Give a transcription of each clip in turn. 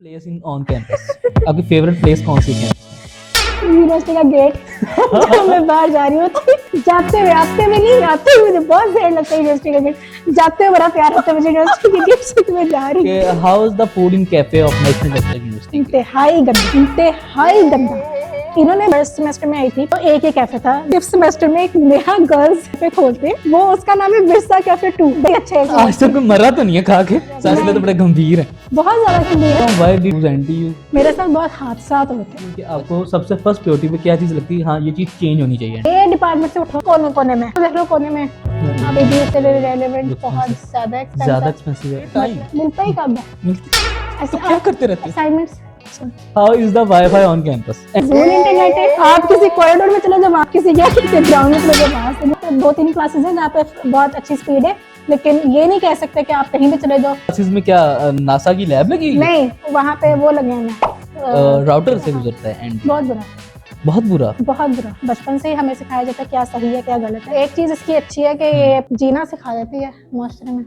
Place in on campus आपकी favourite place कौन सी है? यूनिवर्सिटी का गेट जब मैं बाहर जा रही होती जाते हुए आते हुए नहीं आते हुए मुझे बहुत देर लगता है यूनिवर्सिटी का गेट जाते हुए बड़ा प्यार होता है मुझे यूनिवर्सिटी के गेट से मैं जा रही हूँ। How is the food in cafe of national textile university? इंतहाई गंदा। इन्होंने फर्स्ट सेमेस्टर में आई थी तो एक ही कैफे था, फिफ्थ सेमेस्टर में एक नया गर्ल्स कैफे खोलते, वो उसका नाम है बिरसा कैफे 2। बड़े अच्छे हैं। आज तक कोई मरा तो नहीं है खा के? सच में तो बड़े गंभीर है। बहुत ज्यादा गंभीर है। Why did you anti you? मेरे साथ बहुत हादसा होते हैं। कि आपको सबसे फर्स्ट प्रायोरिटी पे क्या चीज लगती है? हाँ ये चीज चेंज होनी चाहिए। ये डिपार्टमेंट से उठो कोने कोने में देख लो, कोने में अभी भी इससे रेलेवेंट बहुत ज्यादा एक्सपेंसिव है। टाइम मिलता ही कब है ऐसे क्या करते रहते हैं? Assignments. How is the wifi on campus? June internet है, आप किसी कॉरिडोर में चले जाओ, आप किसी ग्राउंड में चले जाओ, वहां से 2-3 क्लासेस हैं जहाँ पे बहुत अच्छी स्पीड है, लेकिन ये नहीं कह सकते कि आप कहीं भी चले जाओ। क्लासेस में क्या नासा की लैब लगी? नहीं, वहाँ पे वो लगे हैं राउटर से गुजरता है एंड बहुत बुरा बहुत बुरा। बहुत बुरा। बचपन से ही हमें सिखाया जाता है क्या सही है क्या गलत है। एक चीज इसकी अच्छी है कि ये जीना सिखा देती है मास्टर में।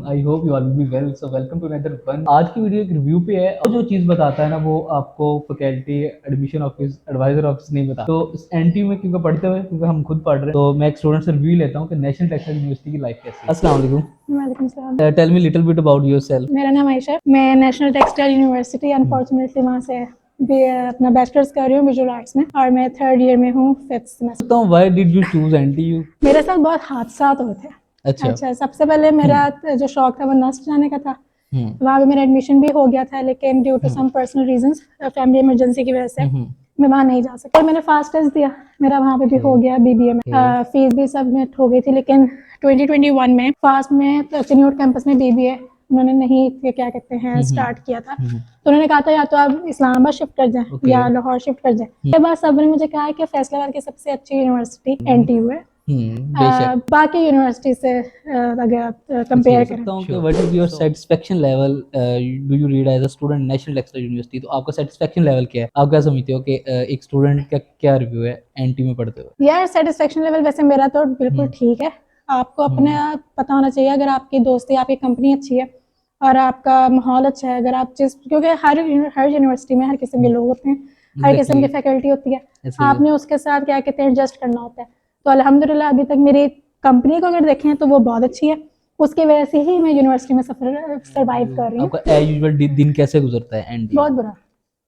I hope you all will be well. So welcome to another one. आज की वीडियो एक रिव्यू पे है और जो चीज बताता है ना वो आपको faculty admission office advisor office नहीं बता। तो इस एनटीयू में क्योंकि पढ़ते हुए क्योंकि हम खुद पढ़ रहे हैं तो मैं एक स्टूडेंट से रिव्यू लेता हूँ कि नेशनल टेक्सटाइल यूनिवर्सिटी की लाइफ कैसी है। अस्सलाम वालेकुम। वालेकुम सलाम। Tell me little bit about yourself. मेरा नाम आयशा है, मैं नेशनल टेक्सटाइल यूनिवर्सिटी अनफॉर्चुनेटली वहाँ से अपना बैचलर्स कर रही हूँ विजुअल आर्ट्स में और मैं 3rd ईयर में हूँ 5th सेमेस्टर। तो why did you choose NTU? मेरे साथ बहुत हादसा होते हैं। अच्छा, सबसे पहले मेरा जो शौक था वो नर्स जाने का था। वहाँ पे मेरा एडमिशन भी हो गया था, लेकिन due to some personal reasons, family emergency की वजह से मैं वहाँ नहीं जा सकती। मैंने फास्ट टेस्ट दिया, मेरा वहाँ पे भी हो गया बीबीए में। फीस भी सबमिट हो गई थी, लेकिन 2021 में फास्ट में चिन्यूट कैंपस में बीबीए उन्होंने नहीं क्या कहते हैं स्टार्ट किया था। तो उन्होंने कहा था या तो आप इस्लामाबाद शिफ्ट कर जाएं या लाहौर शिफ्ट कर जाएं। उसके बाद सब ने मुझे कहा कि फैसलाबाद की सबसे अच्छी यूनिवर्सिटी एनटीयू है बाकी यूनिवर्सिटी से अगर आप कंपेयर करें। What is your satisfaction level do you read as a student national textile university? तो आपका सेटिस्फेक्शन लेवल क्या है? आप क्या समझते हो कि एक स्टूडेंट का क्या रिव्यू है एनटीयू में पढ़ते हुए? यार सेटिस्फेक्शन लेवल वैसे मेरा तो बिल्कुल ठीक है। आपको अपने पता होना चाहिए अगर आपकी दोस्ती आपकी कंपनी अच्छी है और आपका माहौल अच्छा है। अगर आप क्योंकि हर यूनिवर्सिटी में हर किस्म के लोग होते हैं, हर किस्म की फैकल्टी होती है, आपने उसके साथ क्या कहते हैं एडजस्ट करना होता है। तो अल्हम्दुलिल्लाह अभी तक मेरी कंपनी को अगर देखें तो वो बहुत अच्छी है, उसकी वजह से ही मैं यूनिवर्सिटी में सर्वाइव कर रही हूँ। आपका एज यूजुअल दिन कैसे गुजरता है एंड? बहुत बुरा।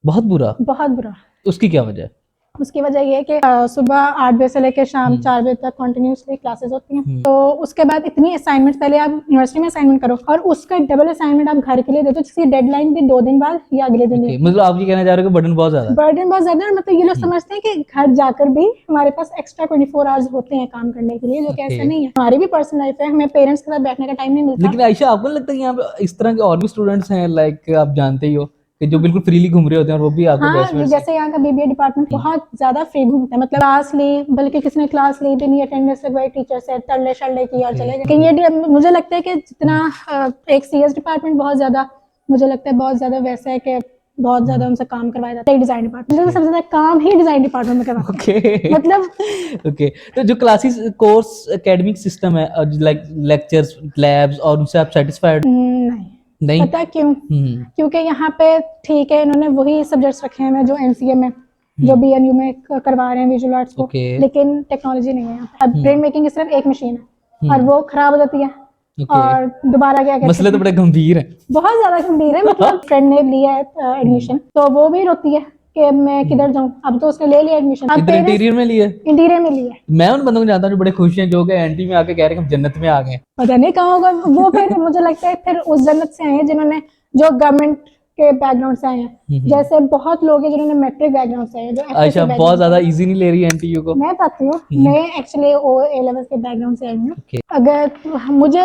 बहुत बुरा? बहुत बुरा। उसकी क्या वजह है? उसकी वजह ये है कि सुबह 8 बजे से लेकर शाम 4 बजे तक कंटिन्यूसली क्लासेस होती हैं। तो उसके बाद इतनी असाइनमेंट पहले आप यूनिवर्सिटी में असाइनमेंट करो और उसका डबल असाइनमेंट आप घर के लिए दे दो, जिसकी डेडलाइन भी 2 दिन बाद या अगले दिन। मतलब आप ये कहना चाह रहे हो कि बर्डन बहुत ज्यादा है? बर्डन बहुत ज्यादा है। मतलब ये लोग समझते हैं कि घर जाकर भी हमारे पास एक्स्ट्रा 24 आवर्स होते हैं काम करने के लिए, जो कि ऐसा नहीं है। हमारी भी पर्सनल लाइफ है, हमें पेरेंट्स के साथ बैठने का टाइम नहीं मिलता। लेकिन आयशा आपको लगता है यहाँ पे इस तरह के और भी स्टूडेंट्स हैं लाइक आप जानते ही हो कि जो बिल्कुल फ्रीली घूम रहे होते हैं और वो भी आपके बैचमेट्स जैसे यहाँ का बीबीए डिपार्टमेंट बहुत ज्यादा फ्री घूमता है। मतलब क्लास ली, बल्कि किसी ने क्लास ली भी नहीं, अटेंडेंस लगवाई टीचर से, तल्ले शल्ले की और चले गए। लेकिन ये मुझे लगता है कि जितना एक सीएस डिपार्टमेंट बहुत ज्यादा मुझे लगता है बहुत ज्यादा वैसा है कि बहुत ज्यादा उनसे काम करवाया जाता है। डिजाइन डिपार्टमेंट सबसे ज्यादा काम ही डिजाइन डिपार्टमेंट में करवाते हैं। मतलब ओके तो जो क्लासेस कोर्स एकेडमिक सिस्टम है लाइक लेक्चर्स लैब्स और उनसे आप सेटिस्फाइड? नहीं। पता क्यों? क्योंकि यहाँ पे ठीक है इन्होंने वही सब्जेक्ट्स रखे हैं जो एमसीए में जो बीएनयू में करवा रहे हैं विजुअल आर्ट्स को, लेकिन टेक्नोलॉजी नहीं है यहाँ पे। अब प्रिंट मेकिंग की सिर्फ एक मशीन है और वो खराब हो जाती है और दोबारा क्या कहते हैं। मसले तो बड़े गंभीर है, बहुत ज्यादा गंभीर है। मतलब फ्रेंड ने लिया है एडमिशन तो वो भी रोती है कि मैं किधर जाऊं। अब तो उसने ले लिया एडमिशन, इंटीरियर में लिया। इंटीरियर में लिया। मैं उन बंदों को जानता हूं जो बड़े खुश हैं, जो कि एनटी में आके कह रहे हैं हम जन्नत में आ गए। पता नहीं कहाँ होगा वो। फिर मुझे लगता है फिर उस जन्नत से आए हैं जिन्होंने जो गवर्नमेंट के बैकग्राउंड से आए हैं। जैसे बहुत लोग हैं जिन्होंने मैट्रिक बैकग्राउंड से आए हैं, जो अच्छा बहुत ज्यादा इजी नहीं ले रही एनटीयू को। मैं बताती हूँ, मैं एक्चुअली ए लेवल के बैकग्राउंड से आई हूँ। अगर मुझे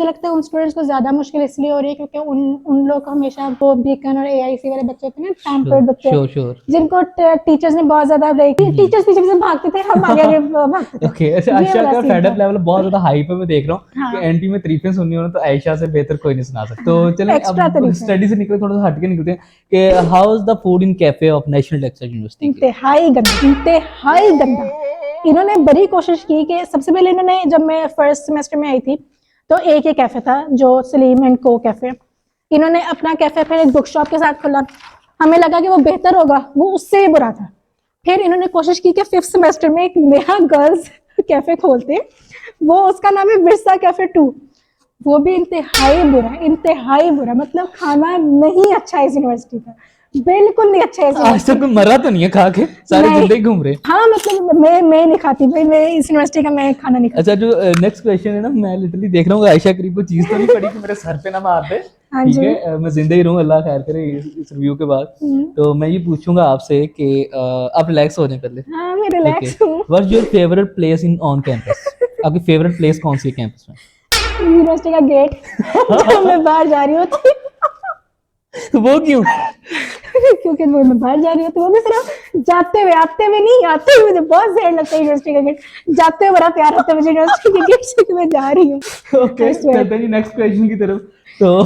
लगता है उन स्टूडेंट्स को ज्यादा मुश्किल इसलिए हो रही है क्योंकि उन लोग को हमेशा वो बीकन और एआईसी वाले बच्चे होते हैं ना, पैम्पर्ड बच्चे, जिनको टीचर्स ने बहुत ज्यादा टीचर्स पीछे से भागते थे, हम आगे भागते थे। ओके अच्छा आयशा का फेडअप लेवल बहुत ज्यादा हाई पे मैं देख रहा हूँ कि एनटी में तारीफें सुननी हो तो आयशा से बेहतर कोई नहीं सुना सकता। तो चलिए अब स्टडी से निकले थोड़ा सा हटके निकलते हैं कि how is the food in cafe of national textile university? इंतहाई गंदा। इन्होंने बड़ी कोशिश की कि सबसे पहले इन्होंने, जब मैं फर्स्ट सेमेस्टर में आई थी तो एक ही कैफे था जो सलीम एंड को कैफे, इन्होंने अपना कैफे फिर एक बुक शॉप के साथ खोला। हमें लगा कि वो बेहतर होगा, वो उससे भी बुरा था। फिर इन्होंने कोशिश की कि 5th सेमेस्टर में एक नया गर्ल्स कैफे खोलते, वो उसका नाम है विरसा कैफे 2। वो भी इंतहाई बुरा, मतलब खाना नहीं अच्छा है इस यूनिवर्सिटी का, बिल्कुल नहीं अच्छा है इस आज तक कोई मरा तो नहीं है खा के, सारे नहीं। जिंदगी घूम रहे। हाँ मतलब मैं नहीं खाती भाई, मैं इस यूनिवर्सिटी का मैं खाना नहीं खाती। अच्छा, जो नेक्स्ट क्वेश्चन है ना, मैं लिटरली देख रहा हूँ आयशा करीब को चीज तो नहीं पड़ी कि मेरे सर पे ना मार दे। हाँ ठीक जी। है, मैं जिंदा ही रहूँ, अल्लाह खैर करे इस रिव्यू के बाद। तो मैं ये पूछूंगा आपसे कि आप रिलैक्स हो जाए पहले। हाँ मैं रिलैक्स हूँ। What's your favourite place in on campus? आपकी फेवरेट प्लेस कौन सी है कैंपस में? यूनिवर्सिटी का गेट जब मैं बाहर जा रही होती वो क्यों? क्योंकि वो मैं बाहर जा रही होती, वो भी सिर्फ जाते हुए, आते हुए नहीं, आते हुए मुझे बहुत सैड लगता है यूनिवर्सिटी का गेट। जाते हुए बड़ा प्यार होता है मुझे यूनिवर्सिटी के गेट से कि मैं जा रही हूँ। ओके, चलते हैं नेक्स्ट क्वेश्चन की तरफ। तो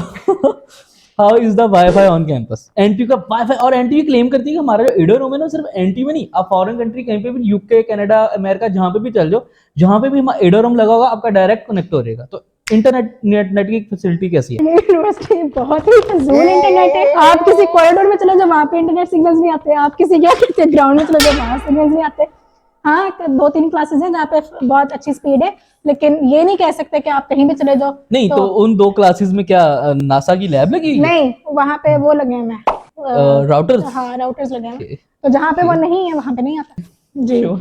how is the wifi on campus? NTU का वाईफाई, और एनटीयू क्लेम करती है कि हमारा जो इडो रूम है ना, सिर्फ एनटीयू में नहीं, आप फॉरेन कंट्री कहीं पे भी, यूके, कनाडा, अमेरिका, जहां पे भी चल जाओ, जहां पे भी इडो रूम लगा होगा आपका डायरेक्ट कनेक्ट हो जाएगा। तो इंटरनेट नेट की फैसिलिटी कैसी है? यूनिवर्सिटी बहुत ही फजूल इंटरनेट है। आप किसी कॉरिडोर में चले जाओ, वहाँ पे इंटरनेट सिग्नल्स नहीं आते। आप किसी क्या कहते हैं ग्राउंड में चले जाओ, वहाँ सिग्नल्स नहीं आते। हाँ 2-3 क्लासेस हैं जहाँ पे बहुत अच्छी स्पीड है, लेकिन ये नहीं कह सकते कि आप कहीं भी चले जाओ। नहीं तो उन 2 क्लासेस में क्या नासा की लैब लगी है? नहीं, वहाँ पे वो लगे हैं, मैं राउटर्स? हाँ राउटर्स लगे हैं, तो जहाँ पे वो नहीं है वहाँ पे नहीं आता जी। Sure.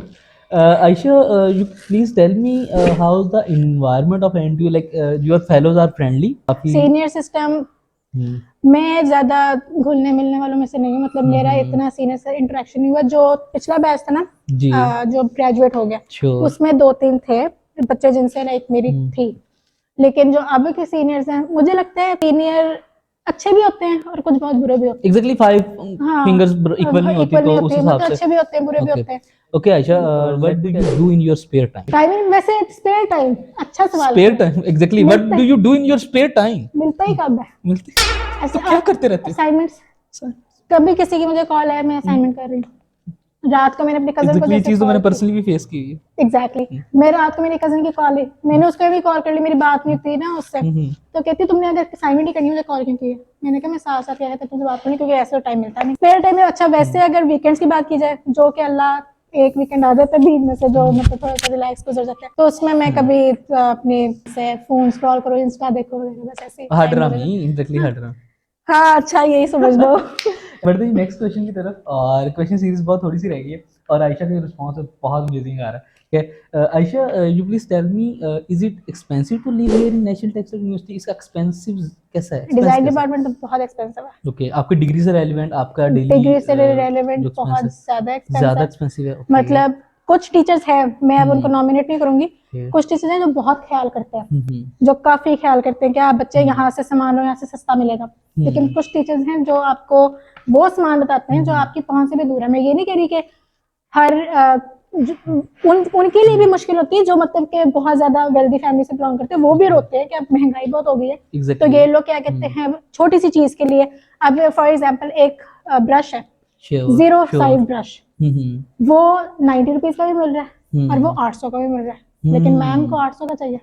Aisha, you please tell me how's the environment of NTU? Like your fellows are friendly? काफी सीनियर सिस्टम, मैं ज्यादा घुलने मिलने वालों में से नहीं हूँ, मतलब मेरा इतना सीनियर से इंटरेक्शन नहीं हुआ। जो पिछला बैच था ना, जी, जो ग्रेजुएट हो गया, Sure. उसमें 2-3 थे बच्चे जिनसे लाइक मेरी थी, लेकिन जो अब के सीनियर्स हैं, मुझे लगता है सीनियर अच्छे भी होते हैं और कुछ बहुत बुरे भी होते हैं। Exactly 5 हाँ, fingers इक्वल नहीं होती, तो उस हिसाब मतलब से। अच्छे भी होते हैं, बुरे भी Okay. होते हैं। Okay, Aisha, what do you do in your spare time? Timing, वैसे स्पेयर टाइम, अच्छा सवाल Spare है। time, exactly. What मिलता do you do in your spare time? मिलता ही कब है? मिलती तो क्या करते रहते हो? असाइनमेंट्स, कभी किसी की मुझे कॉल है, मैं असाइनमेंट कर रही हूँ। रात को मैंने अपने कजन को Exactly, ये जैसे चीज तो मैंने call की। पर्सनली भी फेस की है। एग्जैक्टली मैं रात को मेरी कजन की कॉल है, मैंने उसको भी कॉल कर ली, मेरी बात नहीं थी ना उससे, तो कहती तुमने अगर असाइनमेंट ही करनी मुझे कॉल क्यों की है? मैंने कहा मैं साथ साथ क्या है तुमसे बात करनी, क्योंकि ऐसे टाइम मिलता नहीं स्पेयर टाइम में। अच्छा वैसे अगर वीकेंड्स की बात की जाए, जो कि अल्लाह एक वीकेंड आ जाता है बीच में से, जो मतलब थोड़ा सा रिलैक्स गुजर जाता है, तो उसमें मैं कभी अपने से फोन स्क्रॉल करो, इंस्टा देखो वगैरह, बस ऐसे हट रहा नहीं, एग्जैक्टली हट रहा। हाँ अच्छा यही समझ लो। बढ़ते हैं नेक्स्ट क्वेश्चन की तरफ, और क्वेश्चन सीरीज बहुत थोड़ी सी रह गई है, और आयशा का रिस्पॉन्स बहुत अमेजिंग आ रहा है कि Ayesha, you please tell me, is it expensive to live here in national textile university? इसका एक्सपेंसिव कैसा है? डिजाइन डिपार्टमेंट तो बहुत एक्सपेंसिव है। ओके, आपकी डिग्री से रेलेवेंट, आपका डेली डिग्री से रेलेवेंट बहुत ज्यादा एक्सपेंसिव है। मतलब कुछ टीचर्स हैं, मैं अब उनको नॉमिनेट नहीं करूंगी, कुछ टीचर्स हैं जो बहुत ख्याल करते हैं, जो काफी ख्याल करते हैं कि आप बच्चे यहाँ से सामान लो, यहाँ से सस्ता मिलेगा। लेकिन कुछ टीचर्स हैं जो आपको वो सामान बताते हैं जो आपकी पहुंच से भी दूर है। मैं ये नहीं कह रही कि हर उनके लिए भी मुश्किल होती है, जो मतलब कि बहुत ज्यादा वेल्दी फैमिली से बिलोंग करते हैं, वो भी रोते हैं कि अब महंगाई बहुत हो गई है। तो ये लोग क्या कहते हैं, छोटी सी चीज के लिए, अब फॉर एग्जाम्पल एक ब्रश है, 0.5 ब्रश, वो 90 रुपीज का भी मिल रहा है और वो 800 का भी मिल रहा है, लेकिन मैम को 800 का चाहिए।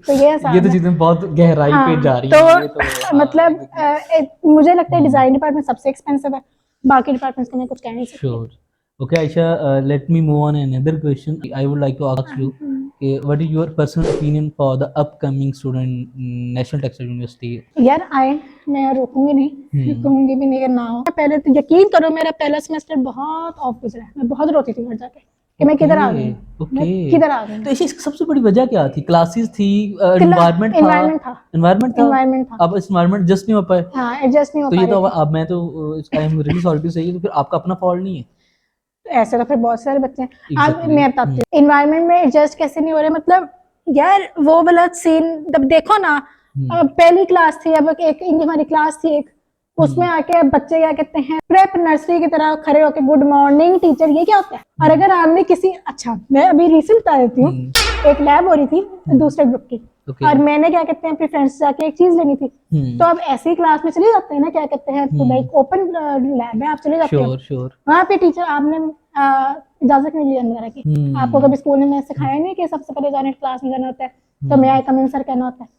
तो ये तो चीजें बहुत गहराई पे जा रही हैं। तो मतलब मुझे लगता है डिजाइन डिपार्टमेंट सबसे एक्सपेंसिव है, बाकी डिपार्टमेंट्स का मैं कुछ कह नहीं सकती। Okay, Aisha, let me move on another question. I would like to ask you, what is your personal opinion for the upcoming student National Textile University? यार मैं रोकूंगी नहीं, कहूंगी भी नहीं कि ना हो। पहले तो यकीन करो मेरा पहला सेमेस्टर बहुत ऑफ गुजरा है, मैं बहुत रोती थी घर जाके कि मैं किधर आ गई, मैं किधर आ गई। तो इसकी सबसे बड़ी वजह क्या थी? क्लासेस थी, एनवायरनमेंट था। अब इस एनवायरनमेंट एडजस्ट नहीं हो पाए। हाँ एडजस्ट नहीं हो पाए। तो ये तो अब मैं तो I am really sorry to say, तो फिर आपका अपना फॉल्ट नहीं है। ऐसे तो फिर बहुत सारे बच्चे हैं। अब मैं बताती हूँ एनवायरनमेंट में एडजस्ट कैसे नहीं हो रहे, मतलब यार वो वाला सीन जब देखो ना, पहली क्लास थी, अब एक हमारी क्लास थी एक, उसमें आके बच्चे क्या कहते हैं प्रेप नर्सरी की तरह खड़े होके गुड मॉर्निंग टीचर, ये क्या होता है? और अगर आपने किसी, अच्छा मैं अभी रिसेंट बता देती हूँ, एक लैब हो रही थी दूसरे ग्रुप की, और मैंने क्या कहते हैं अपने फ्रेंड्स से जाके एक चीज लेनी थी, तो अब ऐसी क्लास में चले जाते हैं ना, क्या कहते हैं तो लाइक ओपन लैब है, आप चले जाते हो, वहाँ पे टीचर आपने इजाजत नहीं ली अंदर की। आपको कभी स्कूल में सिखाया नहीं कि सबसे पहले जाने क्लास में जाना होता है, तो मैं कम इन सर कहना होता है।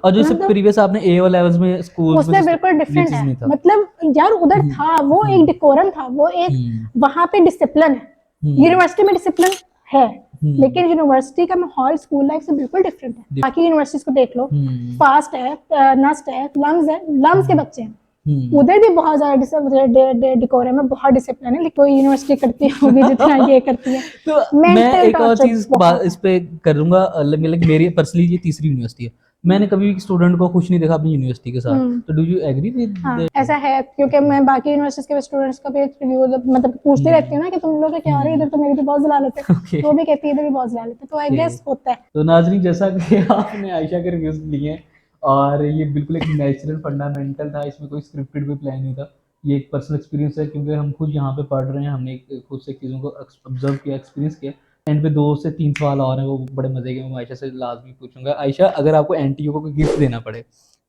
और जो इससे प्रीवियस आपने ए ओ लेवल्स में स्कूल उसमें बिल्कुल डिफरेंट है, मतलब यार उधर था वो एक डेकोरम था, वो एक वहाँ पे डिसिप्लिन है। यूनिवर्सिटी में डिसिप्लिन है, लेकिन यूनिवर्सिटी का माहौल स्कूल लाइफ से बिल्कुल डिफरेंट है। बाकी यूनिवर्सिटीज को देख लो, फास्ट है, नस्ट है, लम्स के बच्चे हैं, उधर भी बहुत ज्यादा डेकोरम है, बहुत डिसिप्लिन है, लेकिन कोई यूनिवर्सिटी करती होगी जितना ये करती है। तो मैं एक और चीज इस पे करूंगा, मेरी पर्सनली ये तीसरी यूनिवर्सिटी है, मैंने कभी भी स्टूडेंट को खुश नहीं देखा अपनी यूनिवर्सिटी के साथ। तो do you agree with that? ऐसा है, क्योंकि मैं बाकी यूनिवर्सिटीज के स्टूडेंट्स का भी रिव्यू मतलब पूछती रहती हूँ ना कि तुम लोग क्या हो रहा है इधर, तो मेरी भी बहुत जलालत है, तो वो भी कहती है इधर भी बहुत जलालत है, तो आई गेस होता है। तो नाज़रीन, जैसा कि आपने आयशा के रिव्यूज लिए हैं, और ये बिल्कुल एक नेचुरल फंडामेंटल था, इसमें कोई स्क्रिप्टेड भी प्लान नहीं था, ये एक पर्सनल एक्सपीरियंस है, क्योंकि हम खुद यहाँ पे पढ़ रहे हैं, हमने खुद से चीज़ों को ऑब्जर्व किया, एक्सपीरियंस किया। एंड पे 2 से 3 सवाल और हैं, वो बड़े मजे के, मैं आयशा से लाजमी पूछूंगा। आयशा, अगर आपको एनटीयू को कोई गिफ्ट देना पड़े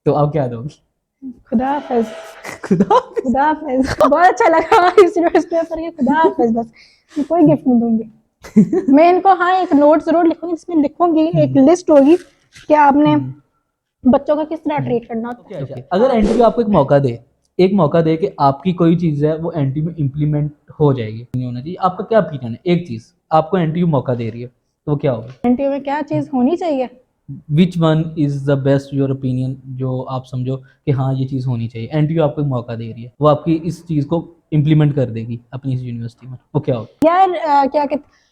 तो आप क्या दोगी? खुदा हाफिज़। खुदा हाफिज़, बहुत अच्छा लगा इस यूनिवर्सिटी में पढ़ के, खुदा हाफिज़। बस मैं कोई गिफ्ट नहीं दूंगी। मैं इनको हाँ एक नोट जरूर लिखूंगी, जिसमें लिखूंगी, एक लिस्ट होगी कि आपने बच्चों का किस तरह ट्रीट करना होता है। अगर एनटीयू आपको एक मौका दे कि आपकी कोई चीज़ है वो एनटीयू में इम्प्लीमेंट हो जाएगी, नहीं होना चाहिए, आपका क्या ओपिनियन है? एक चीज़ आपको एनटीयू मौका दे रही है, तो वो क्या होगा? एनटीयू में क्या चीज़ होनी चाहिए? Which one is the best your opinion, जो आप समझो कि हाँ ये चीज़ होनी चाहिए, एनटीयू आपको एक मौका दे रही है, वो आपकी इस चीज़ को इम्प्लीमेंट कर देगी अपनी इस यूनिवर्सिटी में, वो क्या होगा? यार क्या कहते,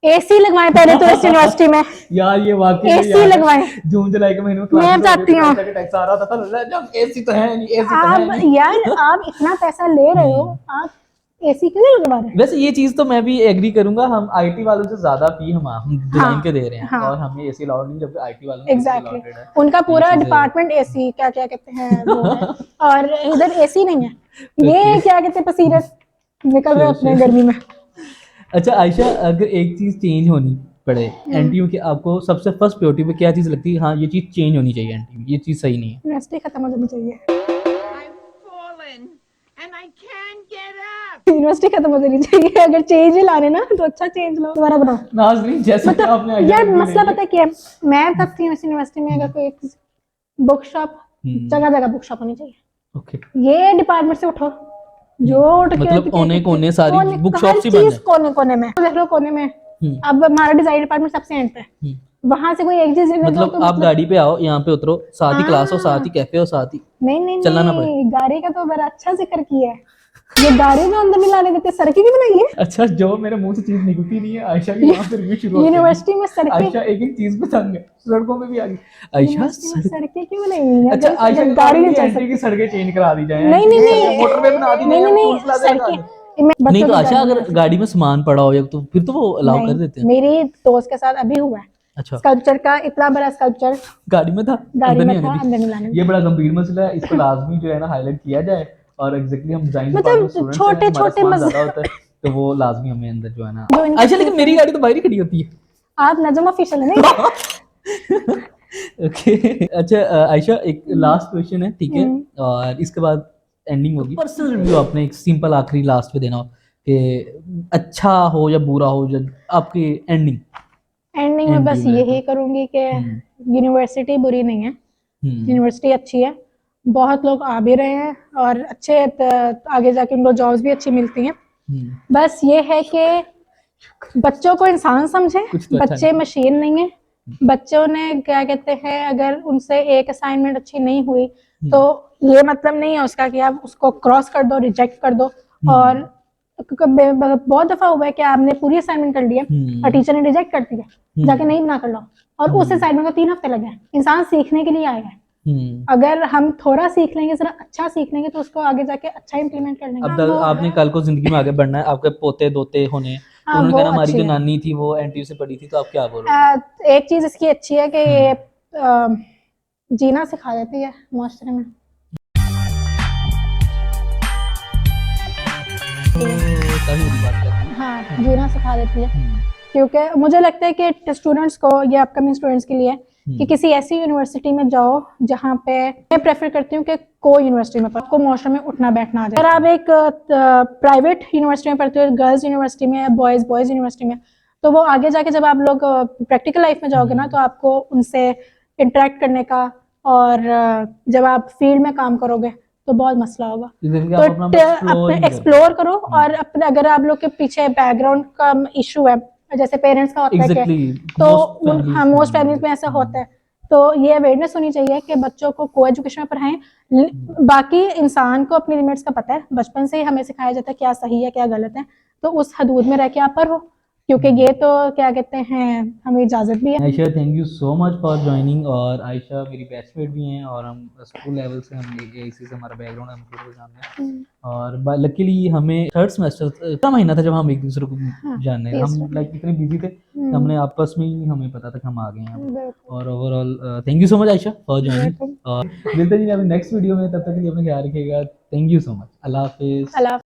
एसी लगवाएं पहले तो इस यूनिवर्सिटी में। यार ये वाकई एसी लगवाएं। जून जुलाई के महीने में मैं चाहती हूँ, टैक्स आ रहा था, जब एसी तो है नहीं, एसी तो है नहीं। यार आप इतना पैसा ले रहे हो, आप एसी क्यों नहीं लगवा रहे? वैसे ये चीज तो मैं भी एग्री करूंगा, हम आईटी वालों से ज्यादा फी हम डिजाइन के दे रहे हैं, और हमें एसी अलाउड नहीं, जबकि आईटी वालों एग्जैक्टली उनका पूरा डिपार्टमेंट एसी क्या क्या कहते हैं वो है, और इधर एसी नहीं है, ये क्या कहते हैं पसीने निकल रहे अपने गर्मी में। अच्छा आयशा, अगर एक चीज चेंज होनी पड़े एनटीयू की, आपको सबसे फर्स्ट प्रायोरिटी पे क्या चीज लगती है, हाँ ये चीज चेंज होनी चाहिए एनटीयू, ये चीज सही नहीं है? यूनिवर्सिटी खत्म हो जानी चाहिए, यूनिवर्सिटी खत्म हो जानी चाहिए। अगर चेंज ही लाने ना तो अच्छा चेंज लो, दोबारा बनाओ। नाज़रीन, जैसे मतलब आपने यार मसला पता है क्या है, मैं तब थी यूनिवर्सिटी में, अगर कोई बुक शॉप, जगह जगह बुक शॉप होनी चाहिए। ओके, ये डिपार्टमेंट से उठो, जो मतलब कोने कोने सारी बुक शॉप ही बंद है, कोने कोने में देख लो, कोने में। अब हमारा डिजाइन डिपार्टमेंट सबसे एंड पे है, वहां से कोई एक चीज मतलब तो आप गाड़ी पे आओ, यहाँ पे उतरो, साथ ही क्लास हो, साथ ही कैफे हो, साथ ही नहीं चलाना पड़े। गाड़ी का तो बड़ा अच्छा जिक्र किया है, ये गाड़ी में अंदर नहीं लाने देते, सड़कें भी बनाई है। अच्छा, जो मेरे मुंह से चीज निकलती नहीं है, आयशा की वहां पे रिव्यू शुरू होती है। यूनिवर्सिटी में सड़कें, आयशा एक एक चीज पे तंग है, सड़कों में भी आ गई आयशा। सड़कें क्यों बनाई है? अच्छा आयशा, गाड़ी नहीं चल सकती, सड़कें चेंज करा दी जाए, नहीं मोटरवे बना दी जाए, नहीं तो आयशा अगर गाड़ी में सामान पड़ा हो या तो फिर तो वो अलाउ कर देते हैं। मेरी दोस्त के साथ अभी हुआ है, अच्छा, स्कल्पचर का इतना बड़ा स्कल्पचर गाड़ी में था, अंदर नहीं लाने। ये बड़ा गंभीर मसला है, इसको लाजमी जो है ना हाईलाइट किया जाए, और एग्जैक्टली हम डिजाइन मतलब छोटे छोटे मसले होता है, तो वो लाजमी हमें अंदर जो है ना। अच्छा, लेकिन मेरी गाड़ी तो बाहर ही खड़ी होती है। आप नजम ऑफिशियल है नहीं? ओके, अच्छा आयशा, एक लास्ट क्वेश्चन है, ठीक है, और इसके बाद एंडिंग होगी। पर्सनल रिव्यू आपने एक सिंपल आखिरी लास्ट पे देना हो कि अच्छा हो या बुरा हो, जब आपकी एंडिंग में बस यही करूंगी कि यूनिवर्सिटी बुरी नहीं है, यूनिवर्सिटी अच्छी है, बहुत लोग आ भी रहे हैं, और अच्छे आगे जाके उनको जॉब्स भी अच्छी मिलती हैं। बस ये है कि बच्चों को इंसान समझे, तो बच्चे मशीन नहीं है। बच्चों ने क्या कहते हैं, अगर उनसे एक असाइनमेंट अच्छी नहीं हुई तो ये मतलब नहीं है उसका कि आप उसको क्रॉस कर दो, रिजेक्ट कर दो। और बहुत दफा हुआ है कि आपने पूरी असाइनमेंट कर लिया और टीचर ने रिजेक्ट कर दिया, जाके नहीं बना कर लो, और उस असाइनमेंट को 3 हफ्ते लगे। इंसान सीखने के लिए आया है, अगर हम थोड़ा सीख लेंगे, जरा अच्छा सीख लेंगे, तो उसको आगे जाके अच्छा इंप्लीमेंट कर लेंगे। अब आपने कल को जिंदगी में आगे बढ़ना है, आपके पोते दोते होने हैं, तो उन्होंने कहा हमारी जो नानी थी वो एनटीयू से पढ़ी थी, तो आप क्या बोलोगे? एक चीज इसकी अच्छी है कि ये जीना सिखा देती है माशरे में। हाँ, जीना सिखा देती है, क्योंकि मुझे लगता है कि स्टूडेंट्स को, या अपकमिंग स्टूडेंट्स के लिए, कि किसी ऐसी यूनिवर्सिटी में जाओ जहाँ पे मैं प्रेफर करती हूँ कि कोई यूनिवर्सिटी में आपको मॉशरे में उठना बैठना आ जाए। अगर आप एक प्राइवेट यूनिवर्सिटी में पढ़ते हो, गर्ल्स यूनिवर्सिटी में या बॉयज़ यूनिवर्सिटी में, तो वो आगे जाके जब आप लोग प्रैक्टिकल लाइफ में जाओगे ना, तो आपको उनसे इंटरेक्ट करने का और जब आप फील्ड में काम करोगे तो बहुत मसला होगा। तो एक्सप्लोर करो। और अपने अगर आप लोग के पीछे बैकग्राउंड का इशू है, जैसे पेरेंट्स का होता है कि, तो हाँ मोस्ट फैमिलीज में ऐसा होता है, तो ये अवेयरनेस होनी चाहिए कि बच्चों को को एजुकेशन में पढ़ाएं। बाकी इंसान को अपनी लिमिट्स का पता है, बचपन से ही हमें सिखाया जाता है क्या सही है क्या गलत है, तो उस हदूद में रह के आप पढ़ो, क्योंकि ये तो क्या कहते हैं हमें इजाज़त भी है। Ayesha thank you so much for joining. और आयशा मेरी बैचमेट भी हैं और हम स्कूल लेवल से हम इसी से हमारा बैकग्राउंड हम पूरे जानते हैं। और लकीली हमें थर्ड सेमेस्टर का महीना था जब हम एक दूसरे को जानने, हम लाइक इतने बिजी थे, हमने आपस में ही हमें पता था कि हम आ गए हैं। और overall thank you so much Ayesha for joining. और मिलते हैं नेक्स्ट वीडियो में, तब तक के लिए अपना ख्याल रखिएगा। Thank you so much. अल्लाह हाफिज़।